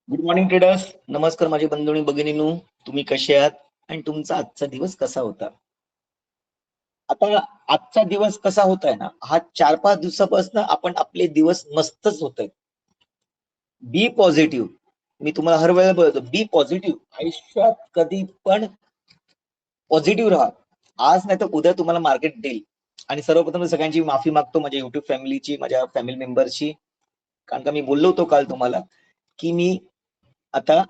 Good morning traders. नमस्कार माझे बंधू आणि भगिनींनो, तुम्ही कसे आहात आणि तुमचा आजचा दिवस कसा होता? आता आजचा दिवस कसा होताय ना, हा 4-5 दिवसापासून आपण आपले दिवस मस्तच होत आहेत. बी पॉझिटिव्ह. मी तुम्हाला हर वेळेला बोलतो, बी पॉझिटिव्ह. आयुष्यात कधी पण पॉझिटिव्ह राहा. आज नाही तर उद्या तुम्हाला मार्केट देईल. आणि सर्वप्रथम सगळ्यांची माफी मागतो, माझ्या युट्यूब फॅमिलीची, माझ्या फॅमिली मेंबरची. कारण का मी बोललो होतो काल तुम्हाला की मी आता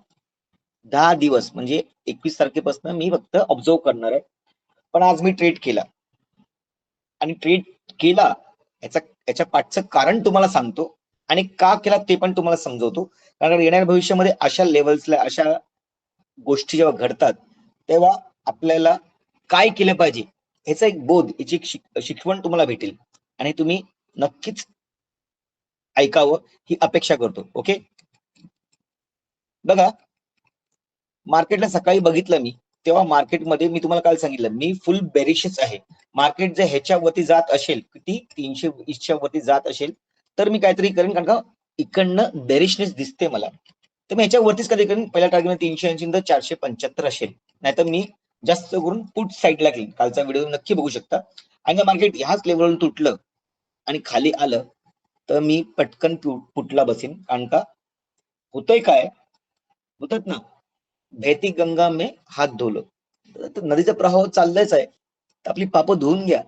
10 दिवस म्हणजे 21 तारखेपासून मी फक्त ऑब्झर्व करणार आहे. पण आज मी ट्रेड केला आणि ट्रेड केला याच्या पाठचं कारण तुम्हाला सांगतो आणि का केला ते पण तुम्हाला समजवतो. कारण येणाऱ्या भविष्यामध्ये अशा लेवल्सला अशा गोष्टी जेव्हा घडतात तेव्हा आपल्याला काय केलं पाहिजे ह्याचा एक बोध, याची एक शिकवण तुम्हाला भेटेल आणि तुम्ही नक्कीच ऐकावं ही अपेक्षा करतो. ओके, बघा, मार्केटला सकाळी बघितलं मी, तेव्हा मार्केटमध्ये मी तुम्हाला काल सांगितलं मी फुल बेरिशच आहे. मार्केट जर ह्याच्यावरती जात असेल, किती 320च्या वरती जात असेल, तर मी काहीतरी करेन, कारण का इकडनं बेरिशनेस दिसते मला, तर मी ह्याच्यावरतीच कधी करेन. पहिल्या टार्गेट 380 तर 475 असेल, नाहीतर मी जास्त करून पुट साईडला घेईन. कालचा व्हिडिओ नक्की बघू शकता. आणि मार्केट ह्याच लेवलवरून तुटलं आणि खाली आलं तर मी पटकन पुटला बसेन. कारण का होतंय काय, होतात ना, बहती गंगा में हात धुलो. तर नदीचा प्रवाह चाललाच आहे, तर आपली पापं धुवून घ्या.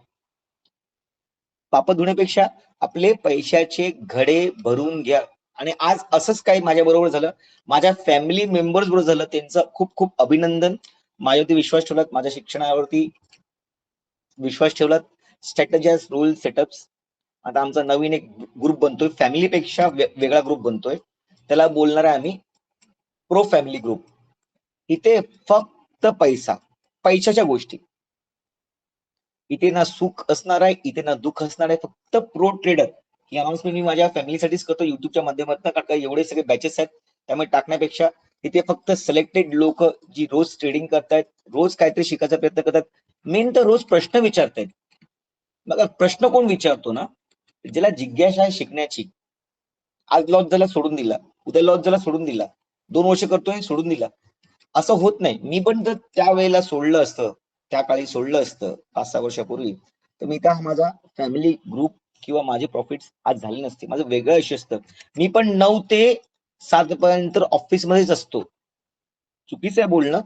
पापं धुण्यापेक्षा आपले पैशाचे घडे भरून घ्या. आणि आज असंच काही माझ्या बरोबर झालं, माझ्या फॅमिली मेंबर्स बरोबर झालं. त्यांचं खूप खूप अभिनंदन. माझ्यावरती विश्वास ठेवलात, माझ्या शिक्षणावरती विश्वास ठेवलात. स्ट्रॅटेजाइज, रूल, सेटअप्स. आता आमचा नवीन एक ग्रुप बनतोय, फॅमिलीपेक्षा वेगळा ग्रुप बनतोय. त्याला बोलणार आहे आम्ही प्रो फॅमिली ग्रुप. इथे फक्त पैसा, पैशाच्या गोष्टी. इथे ना सुख असणार आहे, इथे ना दुःख असणार आहे. फक्त प्रो ट्रेडर ही अनाउन्समेंट मी माझ्या फॅमिलीसाठीच करतो, युट्यूबच्या माध्यमातून. कारण का एवढे सगळे बॅचेस आहेत, त्यामुळे टाकण्यापेक्षा इथे फक्त सिलेक्टेड लोक जी रोज ट्रेडिंग करतायत, रोज काहीतरी शिकायचा प्रयत्न करतात, मेन तर रोज प्रश्न विचारतायत. बघा, प्रश्न कोण विचारतो ना, ज्याला जिज्ञासा आहे शिकण्याची. आज लॉस झाला सोडून दिला, उद्या लॉस झाला सोडून दिला, 2 वर्ष करतोय सोडून दिला. असं होत नाही. मी पण जर त्यावेळेला सोडलं असतं, त्या काळी सोडलं असतं 5-6 वर्षापूर्वी, तर मी का माझा फॅमिली ग्रुप किंवा माझे प्रॉफिट्स आज झाले नसते. माझं वेगळं आयुष्य असतं. मी पण 9 ते 7 पर्यंत ऑफिसमध्येच असतो. चुकीचं आहे बोलणं,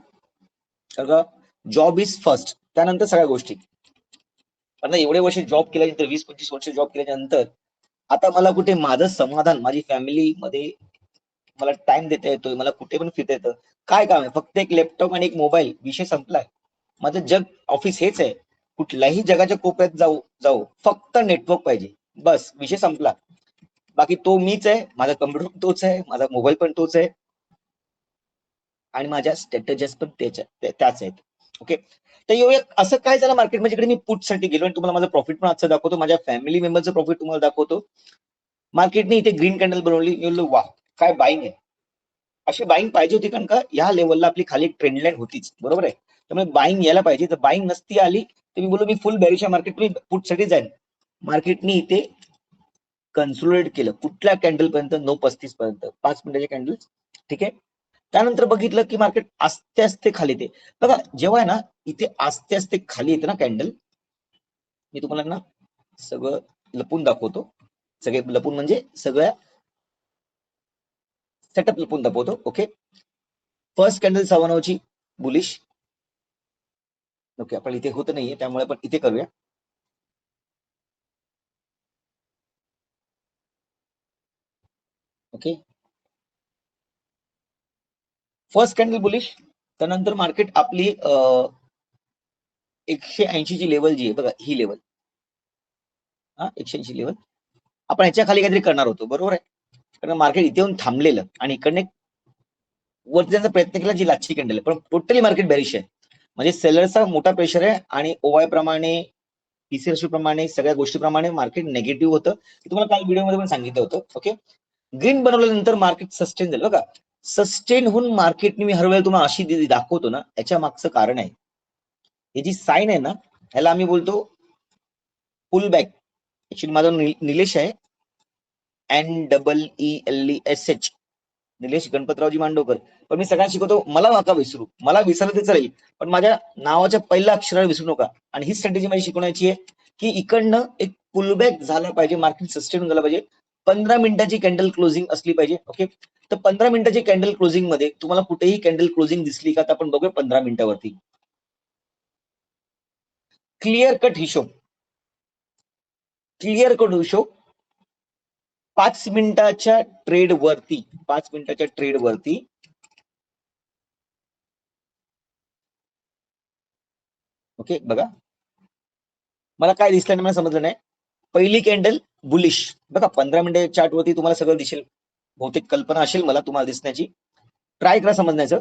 सगळं जॉब इज फर्स्ट, त्यानंतर सगळ्या गोष्टी. आता एवढे वर्ष जॉब केल्यानंतर, 20-25 वर्ष जॉब केल्याच्या नंतर, आता मला कुठे माझं समाधान, माझी फॅमिलीमध्ये मला टाइम देता येतोय, मला कुठे पण फिरता येतं. काय काम आहे? फक्त एक लॅपटॉप आणि एक मोबाईल, विषय संपलाय. माझं जग ऑफिस हेच आहे. कुठल्याही जगाच्या कोपऱ्यात जाऊ जाऊ, फक्त नेटवर्क पाहिजे, बस विषय संपला. बाकी तो मीच आहे, माझा कम्प्युटर तोच आहे, माझा मोबाईल पण तोच आहे आणि माझ्या स्ट्रॅटेजीज पण त्याच आहेत. ओके, तर येऊया असं काय झालं मार्केटमध्ये. इकडे मी पुट साठी गेलो आणि तुम्हाला माझं प्रॉफिट पण आजचं दाखवतो, माझ्या फॅमिली मेंबरचं प्रॉफिट तुम्हाला दाखवतो. मार्केटने इथे ग्रीन कॅन्डल बनवली. वा, काय बाईंग आहे. अशी बाईंग पाहिजे होती, कारण का या लेवलला आपली खाली एक ट्रेंड लाईन होतीच, बरोबर आहे. त्यामुळे बाईंग यायला पाहिजे. तर बाईंग नसती आली तर मी बोललो मी फुल बेरिश मार्केट मी पुट साठी जाईन. मार्केटने इथे कन्सोलिडेट केलं कुठल्या कॅन्डल पर्यंत, 9:35 पर्यंत, 5 मिनिटाचे कॅन्डल. ठीक आहे, त्यानंतर बघितलं की मार्केट आस्ते आस्ते खाली येते. बघा, जेव्हा आहे ना इथे आस्ते आस्ते खाली येते ना कॅन्डल, मी तुम्हाला ना सगळं लपून दाखवतो. सगळे लपून म्हणजे सगळ्या सेटअप लपून दाखवतो. ओके, फर्स्ट कॅन्डल 9:15ची बुलिश. ओके, आपण इथे होत नाहीये त्यामुळे आपण इथे करूया. Okay, first candle bullish. त्यानंतर मार्केट आपली 180 ची लेवल जी आहे बघा, ही लेवल, 180 लेवल, आपण ह्याच्या खाली काहीतरी करणार होतो, बरोबर आहे. कारण मार्केट इथे येऊन थांबलेलं आणि इकडने वरती जाण्याचा प्रयत्न केला, जी लास्टची कॅन्डल आहे, पण टोटली मार्केट बेरिश आहे. म्हणजे सेलरचा मोठा प्रेशर आहे आणि ओवाय प्रमाणे, पीसी प्रमाणे, सगळ्या गोष्टीप्रमाणे मार्केट निगेटिव्ह होतं. तुम्हाला काल व्हिडिओमध्ये पण सांगितलं होतं. ओके, ग्रीन बनवल्यानंतर मार्केट सस्टेन झालं. बघा, सस्टेन होऊन मार्केटने, मी हर वेळेला तुम्हाला अशी दाखवतो ना, याच्या मागचं कारण आहे, ही जी साईन आहे ना, ह्याला आम्ही बोलतो पुल बॅक. ऍक्च्युली माझं निलेश आहे, NEELESH. निलेश गणपतरावजी मांडवकर. पण मी सगळ्यांना शिकवतो, मला नका विसरू, मला विसरलं ते चालेल, पण माझ्या नावाच्या पहिल्या अक्षराला विसरू नका. आणि ही स्ट्रॅटेजी माझी शिकवण्याची आहे की इकडनं एक पुलबॅक झाला पाहिजे, मार्केट सस्टेन झालं पाहिजे. 15 मिनिटाची कॅन्डल क्लोजिंग असली पाहिजे. ओके, तर 15 मिनिटाची कॅन्डल क्लोजिंग मध्ये तुम्हाला कुठेही कॅन्डल क्लोजिंग दिसली का? तर आपण बघूया 15 मिनिटावरती. क्लिअर कट हिशोब, क्लिअर कट हिशोब 5 मिनिटाच्या ट्रेड वरती, 5 मिनिटाच्या ट्रेड वरती ओके बघा, मला काय दिसलं नाही, मला समजलं नाही. पहिली कॅन्डल बुलिश बघा, 15 मिनिटे चार्ट वरती तुम्हाला सगळं दिसेल, बहुतेक कल्पना असेल मला तुम्हाला दिसण्याची. ट्राय करा समजण्याचं.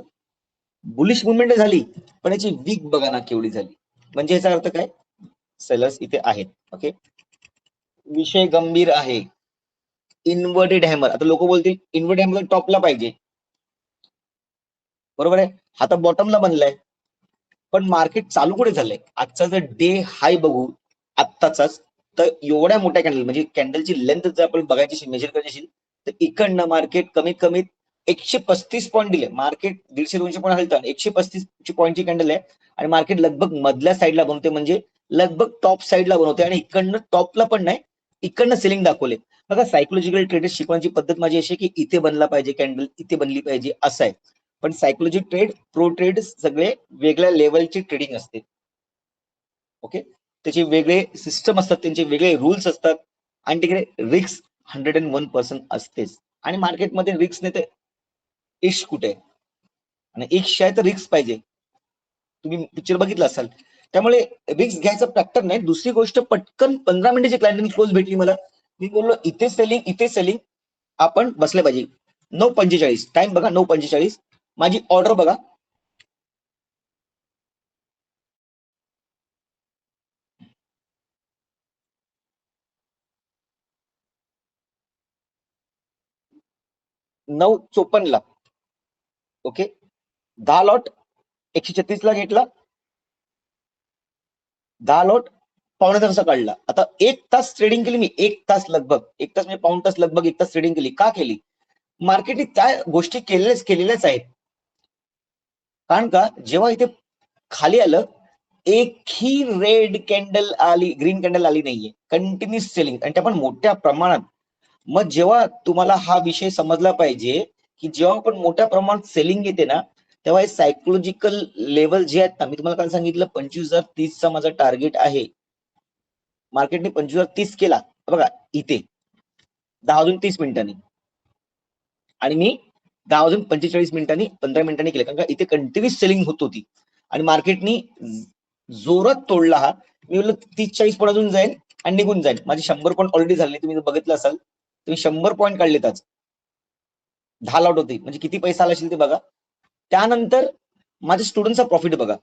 बुलिश मुवमेंट झाली, पण याची वीक बघा ना केवढी झाली. म्हणजे याचा अर्थ काय? सेलर्स इथे आहेत. ओके, विषय गंभीर आहे. इन्व्हर्टेड हॅमर, आता लोक बोलतील इन्व्हर्टेड हॅमर टॉपला पाहिजे, बरोबर आहे, आता बॉटमला बनलाय. पण मार्केट चालू कुठे झालंय? आजचा जर डे हाय बघू आत्ताचाच, तर एवढ्या मोठ्या कॅन्डल, म्हणजे कॅन्डलची लेंथ जर आपण बघायची मेजर करायची असेल, तर इकडनं मार्केट कमीत कमी 135 पॉईंट दिले. मार्केट 150-200 पॉईंट हलतं, 135 पॉईंटची कॅन्डल आहे आणि मार्केट लगभग मधल्या साईडला बनवते, म्हणजे लगभग टॉप साईडला बनवते. आणि इकडनं टॉपला पण नाही, इकडनं सेलिंग दाखवले. बघा, सायकोलॉजिकल ट्रेडर्स शिकवण्याची पद्धत माझी अशी की इथे बनला पाहिजे कॅन्डल, इथे बनली पाहिजे, असं आहे. पण सायकोलॉजी ट्रेड, प्रो ट्रेड सगळे वेगळ्या लेवलची ट्रेडिंग असते. ओके, त्याचे वेगळे सिस्टम असतात, त्यांचे वेगळे रूल्स असतात, आणि तिकडे रिस्क 101% असतेच. आणि मार्केटमध्ये रिस्क नाही तर इश्क कुठे आहे? आणि इश्क आहे तर रिस्क पाहिजे. तुम्ही पिक्चर बघितला असाल. त्यामुळे रिस्क घ्यायचं फॅक्टर नाही. दुसरी गोष्ट, पटकन 15 मिनिटाची क्लायंट क्लोज भेटली मला, मी बोललो इथे सेलिंग, इथे सेलिंग, आपण बसले पाहिजे. 9:45 टाइम बघा, 9:45 माझी ऑर्डर बघा, 9:54 ला. ओके, 10 लॉट 136 ला घेतला, 10 लॉट पावणे तासाचा काढला. आता 1 तास ट्रेडिंग केली मी, 1 तास लगभग, 1 तास म्हणजे पाऊण तास, लगभग 1 तास ट्रेडिंग केली. का केली? मार्केटने त्या गोष्टी केलेल्याच आहेत. कारण का, जेव्हा इथे खाली आलं, एकही रेड कॅन्डल आली, ग्रीन कॅन्डल आली नाहीये, कंटिन्युअस सेलिंग, आणि त्या पण मोठ्या प्रमाणात. मग जेव्हा तुम्हाला हा विषय समजला पाहिजे की जेव्हा पण मोठ्या प्रमाणात सेलिंग येते ना, तेव्हा हे सायकोलॉजिकल लेवल जे आहेत ना, मी तुम्हाला काल सांगितलं 25,030 चा माझा टार्गेट आहे. मार्केटने 25,030 केला बघा इथे 10 वाजून 30 मिनिटांनी, आणि मी 10 वाजून 45 मिनिटांनी, 15 मिनिटांनी केलं, कारण का इथे कंटिन्युअस सेलिंग होत होती आणि मार्केटनी जोरात तोडला हा. मी बोललो 30-40 पॉईंट अजून जाईल आणि निघून जाईल. माझे 100 पॉईंट ऑलरेडी झाले, तुम्ही जर बघितलं असाल तुम्ही 100 पॉईंट काढलेत आज. 10 लॉट होते, म्हणजे किती पैसा आला असेल ते बघा. त्यानंतर माझ्या स्टुडंटचा प्रॉफिट बघा,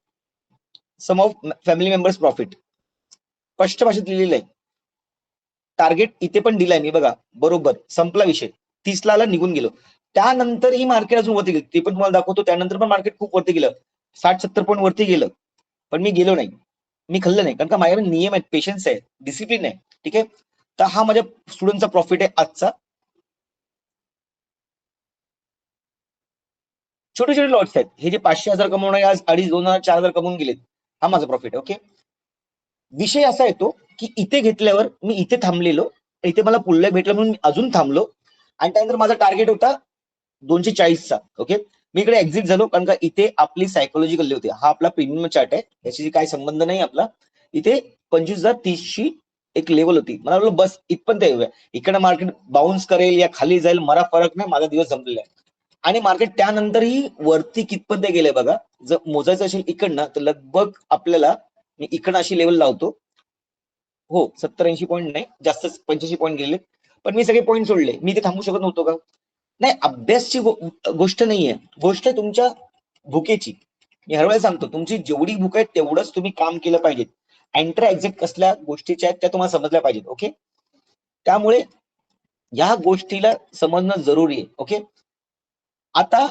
सम ऑफ फॅमिली मेंबर्स प्रॉफिट स्पष्ट भाषेत लिहिलेलं आहे. टार्गेट इथे पण दिलाय मी बघा, बरोबर संपला विषय. 30 ला निघून गेलो. त्यानंतर ही मार्केट अजून वरती गेली, ते पण तुम्हाला दाखवतो. त्यानंतर पण मार्केट खूप वरती गेलं, 60-70 पॉईंट वरती गेलं, पण मी गेलो नाही, मी खाल्लं नाही, कारण का माझ्याकडे नियम आहेत, पेशन्स आहे, डिसिप्लिन आहे. ठीक आहे, तर हा माझ्या स्टुडंटचा प्रॉफिट आहे आजचा. छोटे छोटे लॉट्स आहेत हे, जे 500,000 कमवणारे आज 2,500-2,000-4,000 कमवून गेलेत, हा माझा प्रॉफिट आहे. ओके, विषय असा येतो की इथे घेतल्यावर मी इथे थांबलेलो, इथे मला पुल्ले भेटलं म्हणून मी अजून थांबलो, आणि त्यानंतर माझा टार्गेट होता 240चा. ओके, मी इकडे एक्झिट झालो, कारण का इथे आपली सायकोलॉजिकल होती. हा आपला प्रीमियम चार्ट आहे, याची काही संबंध नाही आपला. इथे 25,030ची एक लेवल होती, मला वाटलं बस इथपर्यंत येऊया, इकडे मार्केट बाउन्स करेल या खाली जाईल, मला फरक नाही, माझा दिवस संपलेला आहे. आणि मार्केट त्यानंतरही वरती कितपर्यंत गेले बघा. जर मोजायचं असेल इकडनं, तर लगभग आपल्याला, मी इकडनं अशी लेवल लावतो, हो 70-80 पॉईंट नाही, जास्त 85 पॉईंट गेले, पण मी सगळे पॉईंट सोडले. मी इथे थांबू शकत नव्हतो का? नाही, अभ्यासची गोष्ट नाहीये, गोष्ट आहे तुमच्या भुकेची. मी हर वेळेला सांगतो, तुमची जेवढी भूक आहे तेवढंच तुम्ही काम केलं पाहिजे. एंट्रा एक्झिट कसल्या गोष्टीच्या आहेत त्या तुम्हाला समजल्या पाहिजेत. ओके, त्यामुळे या गोष्टीला समजणं जरुरी आहे. ओके, आता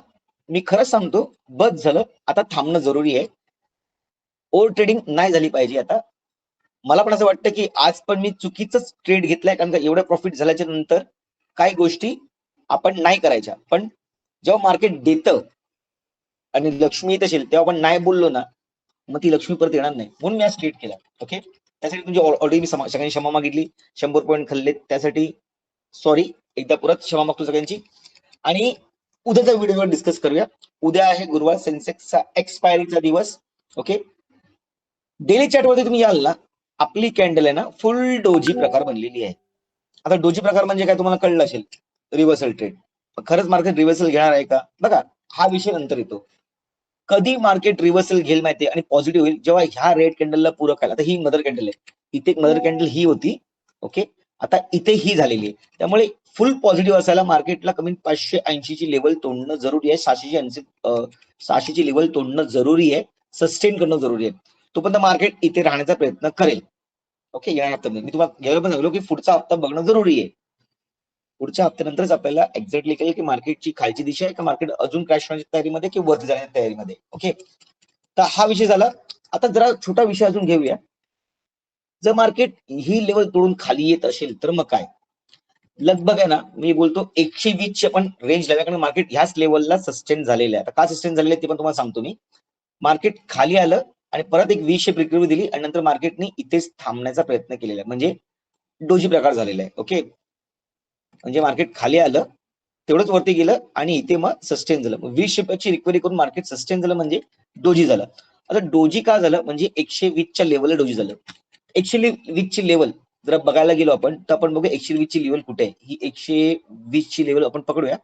मी खरंच सांगतो, बस झालं, आता थांबणं जरुरी आहे. ओव्हर ट्रेडिंग नाही झाली पाहिजे. आता मला पण असं वाटतं की आज पण मी चुकीचंच ट्रेड घेतलाय, कारण का एवढं प्रॉफिट झाल्याच्या नंतर काही गोष्टी आपण नाही करायच्या. पण जेव्हा मार्केट देतं आणि लक्ष्मी येत असेल तेव्हा आपण नाही बोललो ना, मग ती लक्ष्मी परत येणार नाही. म्हणून मी आज स्टेट केला. ओके, त्यासाठी तुमची ऑलरेडी मी सगळ्यांनी क्षमा मागितली, 100 पॉईंट खाल्ले, त्यासाठी सॉरी. एकदा परत क्षमा मागतो सगळ्यांची. आणि उद्याच्या व्हिडिओवर डिस्कस करूया. उद्या आहे गुरुवार, सेन्सेक्सचा एक्सपायरीचा दिवस. ओके, डेली चॅट मध्ये तुम्ही याल ना, आपली कॅन्डल आहे ना फुल डोजी प्रकार बनलेली आहे. आता डोजी प्रकार म्हणजे काय तुम्हाला कळलं असेल, रिव्हर्सल ट्रेड. खरंच मार्केट रिव्हर्सल घेणार आहे का? बघा, हा विषय नंतर येतो. कधी मार्केट रिव्हर्सल घेईल माहितीये आणि पॉझिटिव्ह होईल, जेव्हा ह्या रेड कॅन्डलला पूरक आहे. आता ही मदर कॅन्डल आहे, इथे एक मदर कॅन्डल ही होती. ओके, आता इथे ही झालेली आहे. त्यामुळे फुल पॉझिटिव्ह असायला मार्केटला कमी 580 ची लेवल तोडणं जरुरी आहे. 600 ची लेवल तोडणं जरुरी आहे, सस्टेन करणं जरुरी आहे. तोपर्यंत मार्केट इथे राहण्याचा प्रयत्न करेल. ओके, या हप्त्यामध्ये मी तुम्हाला घ्यायला पण सांगलो की पुढचा हप्ता बघणं जरुरी आहे. पुढच्या हप्त्यानंतरच आपल्याला एक्झॅक्टली कळेल की मार्केटची खालची दिशा आहे का मार्केट अजून क्रॅश होण्याच्या तयारीमध्ये की वरती जाण्याच्या तयारीमध्ये. ओके, तर हा विषय झाला. आता जरा छोटा विषय अजून घेऊया. जर मार्केट ही लेवल तोडून खाली येत असेल तर मग काय? लगभग आहे ना, मी बोलतो 120 ची आपण रेंज लावूया, कारण मार्केट ह्याच लेवलला सस्टेन झालेलं आहे. आता का सस्टेन झालेलं आहे ते पण तुम्हाला सांगतो मी. मार्केट खाली आलं आणि परत एक V शेप रिकव्हरी दिली आणि नंतर मार्केटने इथेच थांबण्याचा प्रयत्न केलेला आहे, म्हणजे डोजी प्रकार झालेला आहे. ओके, म्हणजे मार्केट खाली आलं, तेवढंच वरती गेलं आणि इथे मग सस्टेन झालं. V शेपची रिकव्हरी करून मार्केट सस्टेन झालं म्हणजे डोजी झालं. आता डोजी का झालं म्हणजे 120 च्या लेवलला डोजी झालं. 120 ची लेवल जर बघायला गेलो आपण, तर आपण बघू 120 ची लेवल कुठे आहे. ही 120 ची लेवल आपण पकडूया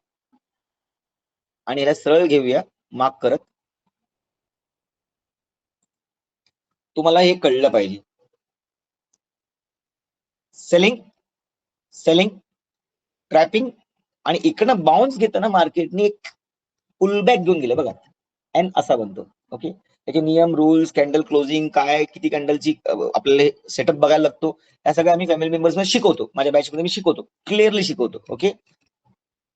आणि याला सरळ घेऊया मार्क करत. तुम्हाला हे कळलं पाहिजे. सेलिंग, सेलिंग, ट्रॅपिंग आणि इकडनं बाउन्स घेताना मार्केटने एक पुलबॅक घेऊन गेलं बघा. एन असा बनतो. ओके, त्याचे नियम, रूल्स, कॅन्डल क्लोजिंग काय, किती कॅन्डलची आपल्याला सेटअप बघायला लागतो, या सगळ्या आम्ही फॅमिली मेंबर्सना शिकवतो. माझ्या बॅच मध्ये मी शिकवतो, क्लिअरली शिकवतो. ओके,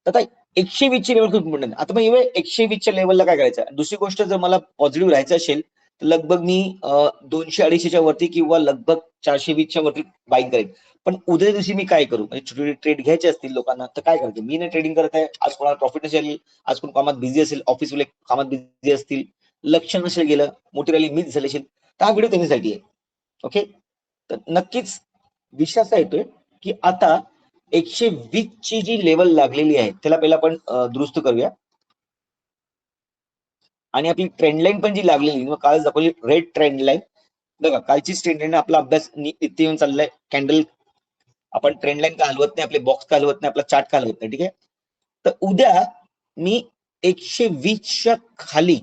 आता 120 ची लेवल खूप इम्पॉर्टंट. आता मग 120 च्या लेवलला काय करायचं? दुसरी गोष्ट, जर मला पॉझिटिव्ह राहायचं असेल तर लगभग मी 200-250च्या वरती किंवा लगभग 420च्या वरती बाईंग करेन. पण उद्या दिवशी मी काय करू? म्हणजे छोटे ट्रेड घ्यायचे असतील लोकांना तर काय करतो? मी नाही ट्रेडिंग करत आहे, आज कोणाला प्रॉफिट नसेल, आज कोण कामात बिझी असेल, ऑफिसवाले कामात बिझी असतील, लक्ष नसेल गेलं, मोठी रॅली मिस झाली असेल, तर हा व्हिडिओ त्यांच्यासाठी आहे. ओके, तर नक्कीच विषय असा येतोय की आता 120 ची जी लेवल लागलेली आहे त्याला पहिला आपण दुरुस्त करूया. आणि आपली ट्रेंड लाईन पण जी लागलेली, मग काल दाखवली रेड ट्रेंड लाईन. बघा, कालची ट्रेंड लाईन आपला अभ्यास इथे येऊन चाललाय. कॅन्डल आपण ट्रेंड लाईन का हलवत नाही, आपले बॉक्स का हलवत नाही, आपला चार्ट का हलवत नाही. ठीक आहे, तर उद्या मी 120च्या खाली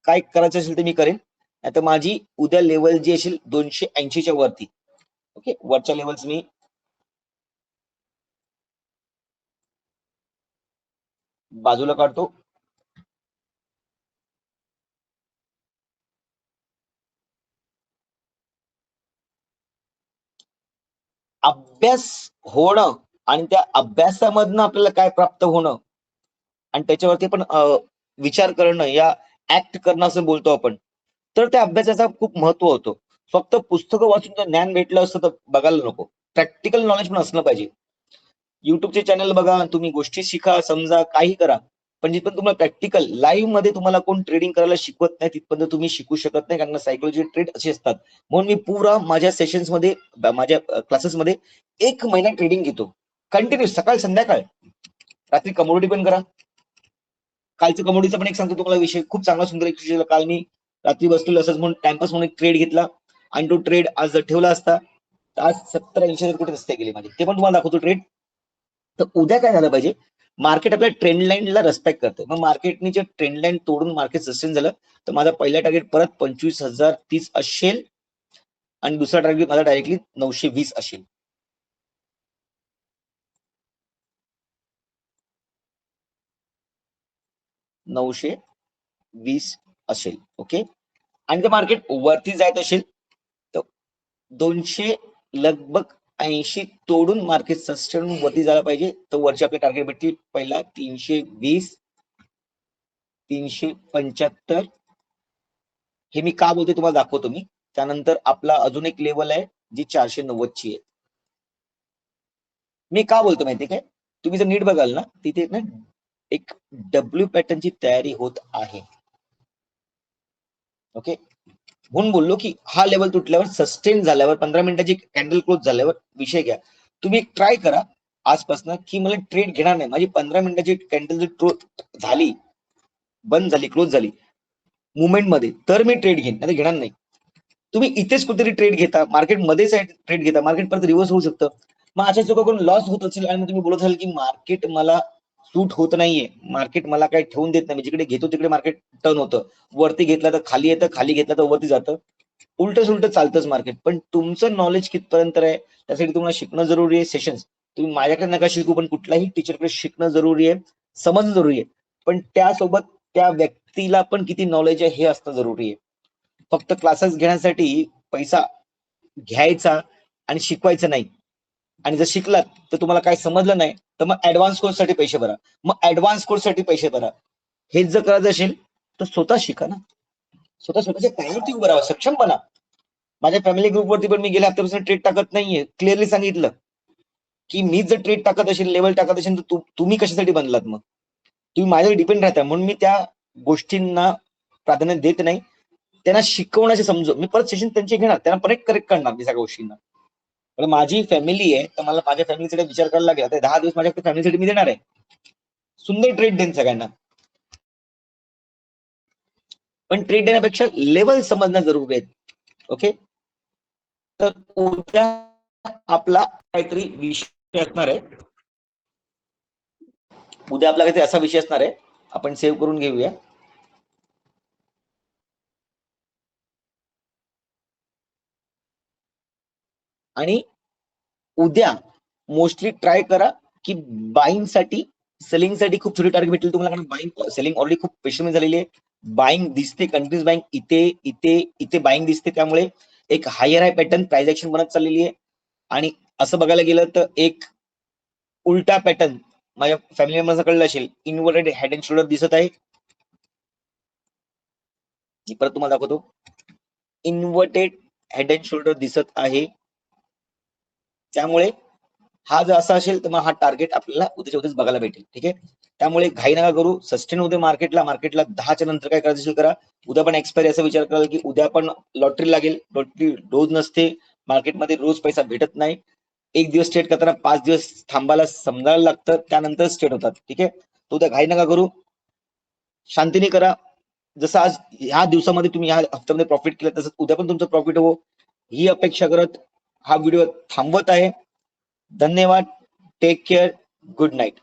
काय करायचं असेल ते मी करेन. आता माझी उद्या लेवल जी असेल 280च्या वरती. ओके, वरच्या लेवल्स मी बाजूला काढतो. अभ्यास होणं आणि त्या अभ्यासामधनं आपल्याला काय प्राप्त होणं आणि त्याच्यावरती पण विचार करणं या ऍक्ट करणं असं बोलतो आपण, तर त्या अभ्यासाचा खूप महत्व होतो. फक्त पुस्तकं वाचून जर ज्ञान भेटलं असतं तर बघायला नको, प्रॅक्टिकल नॉलेज पण असलं पाहिजे. युट्यूबचे चॅनल बघा, तुम्ही गोष्टी शिका, समजा, काही करा, पण जिथपर्यंत तुम्हाला प्रॅक्टिकल लाईव्ह मध्ये तुम्हाला कोण ट्रेडिंग करायला शिकवत नाही तिथपर्यंत तुम्ही शिकू शकत नाही, कारण सायकोलॉजी ट्रेड असे असतात. म्हणून मी पुरा माझ्या सेशन्स मध्ये, माझ्या क्लासेसमध्ये 1 महिना ट्रेडिंग घेतो कंटिन्यू, सकाळ संध्याकाळ. रात्री कमोडिटी पण करा. कालचं कमोडिटीचा पण एक सांगतो तुम्हाला विषय, खूप चांगला सुंदर एक विषय. काल मी रात्री बसलो असंच म्हणून टाइमपास म्हणून एक ट्रेड घेतला आणि तो ट्रेड आज जर ठेवला असता तर आज 70-80 कुठे रस्ते गेले माझे, ते पण तुम्हाला दाखवतो ट्रेड. तर उद्या काय झालं पाहिजे? मार्केट आपल्या ट्रेंड लाईनला रिस्पेक्ट करते. मग मार्केटने जे ट्रेंड लाईन तोडून मार्केट सस्टेन झालं तर माझा पहिला टार्गेट परत 25,030 असेल आणि दुसरा टार्गेट माझा डायरेक्टली 920 असेल. $920 असेल. ओके, आणि ते मार्केट वरती जात असेल तर 200 लगभग 80 तोडून मार्केट सस्टेन वरती जायला पाहिजे. तर वरचे आपले टार्गेट भेटतील. पहिला 320, 375. हे मी का बोलतोय तुम्हाला दाखवतो मी. त्यानंतर आपला अजून एक लेवल आहे जी 490 ची आहे. मी का बोलतो माहितीये काय? तुम्ही जर नीट बघाल ना, तिथे ना एक डब्ल्यू पॅटर्नची तयारी होत आहे. ओके, म्हणून बोललो की हा लेवल तुटल्यावर सस्टेन झाल्यावर 15 मिनिटाची कॅन्डल क्लोज झाल्यावर विषय घ्या. तुम्ही ट्राय करा आजपासून की मला ट्रेड घेणार नाही, माझी 15 मिनिटाची कॅन्डल जर झाली, बंद झाली, क्लोज झाली मुवमेंट मध्ये, तर मी ट्रेड घेईन, नाही घेणार नाही. तुम्ही इथेच कुठेतरी ट्रेड घेता, मार्केटमध्येच ट्रेड घेता, मार्केट परत रिव्हर्स होऊ शकतं. मग अशा चुका करून लॉस होत असेल आणि तुम्ही बोलत असाल की मार्केट मला सूट होत नाहीये, मार्केट मला काही ठेवून देत नाही, जिकडे घेतो तिकडे मार्केट टर्न होतं, वरती घेतला तर खाली येतं, खाली घेतला तर वरती जातं, उलट सुलट चालतंच मार्केट. पण तुमचं नॉलेज कितपर्यंत आहे त्यासाठी तुम्हाला शिकणं जरुरी आहे. सेशन्स तुम्ही माझ्याकडे नका शिकू, पण कुठल्याही टीचरकडे शिकणं जरुरी आहे, समजणं जरुरी आहे. पण त्यासोबत त्या व्यक्तीला पण किती नॉलेज आहे हे असणं जरुरी आहे. फक्त क्लासेस घेण्यासाठी पैसा घ्यायचा आणि शिकवायचं नाही. आणि जर शिकलात तर तुम्हाला काय समजलं नाही तर मग ऍडव्हान्स कोर्ससाठी पैसे भरा, मग ऍडव्हान्स कोर्ससाठी पैसे भरा. हेच जर करायचं असेल तर स्वतः शिका ना, स्वतःच्या पायावरती उभं राहा, सक्षम बना. माझ्या फॅमिली ग्रुपवरती पण मी गेल्या हप्त्यापासून ट्रेड टाकत नाहीये, क्लिअरली सांगितलं की मी जर ट्रेड टाकत असेल, लेवल टाकत असेल तर तुम्ही कशासाठी बनलात? मग तुम्ही माझ्यावर डिपेंड राहता, म्हणून मी त्या गोष्टींना प्राधान्य देत नाही. त्यांना शिकवण्याचे समजू, मी परत सेशन त्यांचे घेणार, त्यांना परत करेक्ट करणार मी सगळ्या गोष्टींना. पण माझी फॅमिली आहे तर मला माझ्या फॅमिलीसाठी विचार करायला लागेल. आता 10 दिवस माझ्या फॅमिलीसाठी मी देणार आहे, सुंदर ट्रेड देईन सगळ्यांना. पण ट्रेड देण्यापेक्षा लेवल समजणं जरुरी आहे. ओके, तर उद्या आपला काहीतरी विषय असणार आहे, उद्या आपला काहीतरी असा विषय असणार आहे, आपण सेव्ह करून घेऊया. आणि उद्या मोस्टली ट्राय करा की बाईंग साठी, सेलिंग साठी खूप छोटी टार्गेट भेटतील तुम्हाला, कारण बाईंग सेलिंग ऑलरेडी खूप पेशंट झालेली आहे. बाईंग दिसते, कंटिन्यूस बाईंग इथे इथे इथे बाईंग दिसते, त्यामुळे एक हायर हाय पॅटर्न प्राइस ऍक्शन बनत चाललेली आहे. आणि असं बघायला गेलं तर एक उलटा पॅटर्न माझ्या फॅमिली मेंबर्सना कळलं असेल, इन्व्हर्टेड हेड अँड शोल्डर दिसत आहे. परत तुम्हाला दाखवतो, इन्व्हर्टेड हेड अँड शोल्डर दिसत आहे. त्यामुळे हा जर असा असेल तर मग हा टार्गेट आपल्याला उद्याच्या उद्याच बघायला भेटेल. ठीक आहे, त्यामुळे घाई नका करू, सस्टेन होते मार्केटला. 10च्या नंतर काय करायचं करा. उद्या पण एक्सपायरी असा विचार करा की उद्या पण लॉटरी लागेल, लॉटरी रोज नसते, मार्केटमध्ये रोज पैसा भेटत नाही. एक दिवस स्टेट करताना 5 दिवस थांबायला समजायला लागतं, त्यानंतर स्टेट होतात. ठीक आहे, तो उद्या घाई नका करू, शांतीने करा. जसं आज ह्या दिवसामध्ये तुम्ही ह्या हप्त्यामध्ये प्रॉफिट केलं, तसं उद्या पण तुमचं प्रॉफिट हो ही अपेक्षा करत हा व्हिडिओ थांबवत आहे. धन्यवाद, टेक केअर, गुड नाईट.